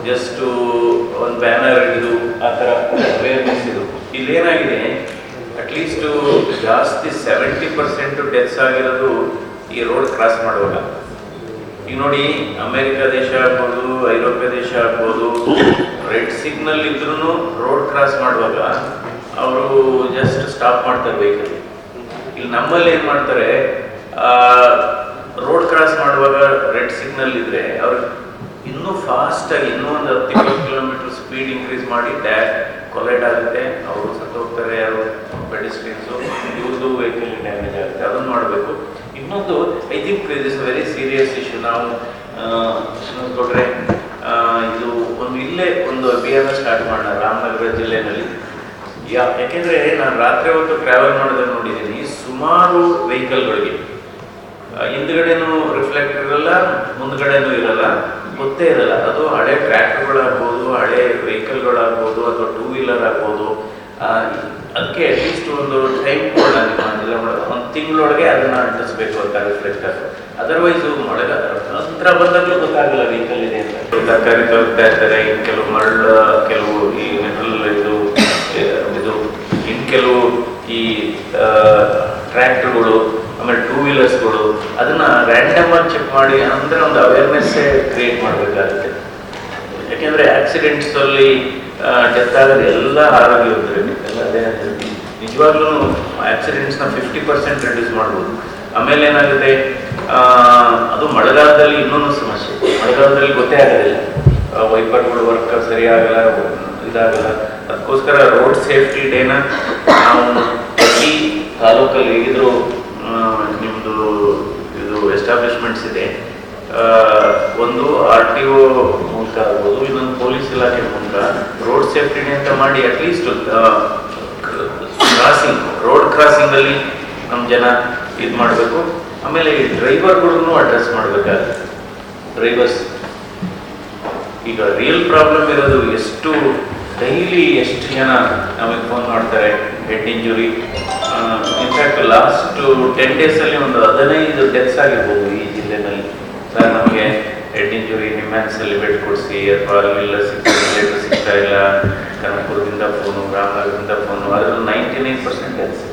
Just ಒಂದು banner ಹಿಡಿದು ಆ ಥರ ಅವೇರ್ನೆಸ್ ಇದು. ಇಲ್ಲೇನಾಗಿದೆ, ಅಟ್ಲೀಸ್ಟು ಜಾಸ್ತಿ 70% ಡೆತ್ಸ್ ಆಗಿರೋದು ಈ ರೋಡ್ ಕ್ರಾಸ್ ಮಾಡುವಾಗ. ಈಗ ನೋಡಿ, ಅಮೇರಿಕಾ ದೇಶ ಆಗ್ಬೋದು, ಐರೋಪ್ಯ ದೇಶ ಆಗ್ಬೋದು, ರೆಡ್ ಸಿಗ್ನಲ್ ಇದ್ರೂ ರೋಡ್ ಕ್ರಾಸ್ ಮಾಡುವಾಗ ಅವರು ಜಸ್ಟ್ ಸ್ಟಾಪ್ ಮಾಡ್ತಾರೆ ವೆಹಿಕಲ್. ಇಲ್ಲಿ ನಮ್ಮಲ್ಲಿ ಏನು ಮಾಡ್ತಾರೆ, ರೋಡ್ ಕ್ರಾಸ್ ಮಾಡುವಾಗ ರೆಡ್ ಸಿಗ್ನಲ್ ಇದ್ರೆ ಅವ್ರಿಗೆ ಇನ್ನೂ ಫಾಸ್ಟಾಗಿ ಇನ್ನೂ ಒಂದು 10-20 ಕಿಲೋಮೀಟರ್ ಸ್ಪೀಡ್ ಇನ್ಕ್ರೀಸ್ ಮಾಡಿ ಕೊಲೈಡ್ ಆಗುತ್ತೆ, ಅವರು ಸತ್ತೋಗ್ತಾರೆ, ಯಾರು ಪೆಡಿಸ್ಟ್ರಿಯನ್ಸು, ಇವ್ರದ್ದು ವೆಹಿಕಲ್ ಡ್ಯಾಮೇಜ್ ಆಗುತ್ತೆ. ಅದನ್ನು ಮಾಡಬೇಕು. ಇನ್ನೊಂದು, I think it is very serious issue. ನಾವು ಕೊಟ್ಟರೆ ಇದು ಇಲ್ಲೇ ಒಂದು ಅಭಿಯಾನ ಸ್ಟಾರ್ಟ್ ಮಾಡೋಣ ರಾಮನಗರ ಜಿಲ್ಲೆಯಲ್ಲಿ. ಯಾಕೆಂದರೆ ನಾನು ರಾತ್ರಿ ಹೊತ್ತು ಟ್ರಾವೆಲ್ ಮಾಡೋದನ್ನು ನೋಡಿದ್ದೀನಿ. ಸುಮಾರು ವೆಹಿಕಲ್ಗಳಿಗೆ ಹಿಂದ್ಗಡೆನೂ ರಿಫ್ಲೆಕ್ಟರ್ ಇರಲ್ಲ, ಮುಂದ್ಗಡೆನೂ ಇರಲ್ಲ, ಗೊತ್ತೇ ಇರಲ್ಲ. ಅದು ಹಳೆ ಟ್ರ್ಯಾಕ್ಟರ್ಗಳಾಗ್ಬೋದು, ಹಳೆ ವೆಹಿಕಲ್ಗಳಾಗ್ಬೋದು, ಅಥವಾ 2 ವೀಲರ್ ಆಗ್ಬೋದು. ಅದಕ್ಕೆ ಅಟ್ಲೀಸ್ಟ್ ಒಂದು ಟೈಮ್ ಕೊಡೋಣ, ನಿಮ್ಮ ಮಾಡೋದು 1 ತಿಂಗಳೊಳಗೆ ಅದನ್ನು ಅಂಟಿಸ್ಬೇಕು ಅಂತ ರಿಫ್ಲೆಕ್ಟರ್. ಅದರ್ವೈಸು ಮಳೆಗಾಲ ಹತ್ರ ಬಂದಾಗಲೂ ಗೊತ್ತಾಗಲ್ಲ ವೆಹಿಕಲ್ ಇದೆ ಅಂತ. ತರಕಾರಿ ತಗೋತಾ ಇರ್ತಾರೆ, ಇನ್ನು ಕೆಲವು ಮರಳು, ಕೆಲವು ಈ ಮೆಟಲ್ ಇದು ಇನ್ನು ಕೆಲವು ಈ ಟ್ರ್ಯಾಕ್ಟರ್ಗಳು, ಆಮೇಲೆ 2 ವೀಲರ್ಸ್ಗಳು, ಅದನ್ನು ರ್ಯಾಂಡಮ್ ಆಗಿ ಚೆಕ್ ಮಾಡಿ ಅಂದರೆ ಒಂದು ಅವೇರ್ನೆಸ್ಸೇ ಕ್ರಿಯೇಟ್ ಮಾಡಬೇಕಾಗುತ್ತೆ. ಯಾಕೆಂದರೆ ಆಕ್ಸಿಡೆಂಟ್ಸಲ್ಲಿ ಡೆತ್ ಆಗೋದು ಎಲ್ಲ ಆರೋಗ್ಯವಂತರಿಗೆ ಎಲ್ಲ ನಿಜವಾಗ್ಲೂ ಆಕ್ಸಿಡೆಂಟ್ಸ್ನ 50% ರಿಡ್ಯೂಸ್ ಮಾಡ್ಬೋದು. ಆಮೇಲೆ ಏನಾಗುತ್ತೆ, ಅದು ಮಳೆಗಾಲದಲ್ಲಿ ಇನ್ನೊಂದು ಸಮಸ್ಯೆ. ಮಳೆಗಾಲದಲ್ಲಿ ಗೊತ್ತೇ ಆಗೋದಿಲ್ಲ, ವೈಪರ್ಗಳು ವರ್ಕ್ ಸರಿಯಾಗಲ್ಲ, ಇದಾಗಲ್ಲ. ಅದಕ್ಕೋಸ್ಕರ ರೋಡ್ ಸೇಫ್ಟಿ ಡೇನ ನಾವು ಪ್ರತಿ ತಾಲೂಕಲ್ಲಿ ಹೇಗಿದ್ರು ನಿಮ್ಮದು ಇದು ಎಸ್ಟಾಬ್ಲಿಷ್ಮೆಂಟ್ಸ್ ಇದೆ, ಒಂದು RTO ಮೂಲಕ ಆಗ್ಬೋದು, ಇನ್ನೊಂದು ಪೊಲೀಸ್ ಇಲಾಖೆ ಮೂಲಕ ರೋಡ್ ಸೇಫ್ಟಿ ಡೇ ಅಂತ ಮಾಡಿ ಅಟ್ಲೀಸ್ಟ್ ರೋಡ್ ಕ್ರಾಸಿಂಗಲ್ಲಿ ನಮ್ಮ ಜನ ಇದು ಮಾಡಬೇಕು. ಆಮೇಲೆ ಈ ಡ್ರೈವರ್ಗಳನ್ನು ಅಡ್ರೆಸ್ ಮಾಡಬೇಕಾಗುತ್ತೆ. ಡ್ರೈವರ್ಸ್ ಈಗ ರಿಯಲ್ ಪ್ರಾಬ್ಲಮ್ ಇರೋದು, ಡೈಲಿ ಎಷ್ಟು ಜನ ನಮಗೆ ಫೋನ್ ಮಾಡ್ತಾರೆ ಹೆಡ್ ಇಂಜುರಿ. ಇನ್ಫ್ಯಾಕ್ಟ್ ಲಾಸ್ಟ್ 10 ಡೇಸಲ್ಲಿ ಒಂದು 15 ಡೆತ್ಸ್ ಆಗಿರ್ಬೋದು ಈ ಜಿಲ್ಲೆನಲ್ಲಿ. ಸರ್, ನಮಗೆ ಹೆಡ್ ಇಂಜುರಿ ನಿಮ್ಯಾನ್ಸಲ್ಲಿ ಬೆಡ್ ಕೊಡಿಸಿ, ಅಥವಾ ಅಲ್ಲೆಲ್ಲ ಸಿಗ್ತಾ ಇಲ್ಲ, ಕನಕಪುರದಿಂದ ಫೋನು, ರಾಮನಗರದಿಂದ ಫೋನು, ಅದರಲ್ಲಿ 99% ಡೆತ್ಸ್.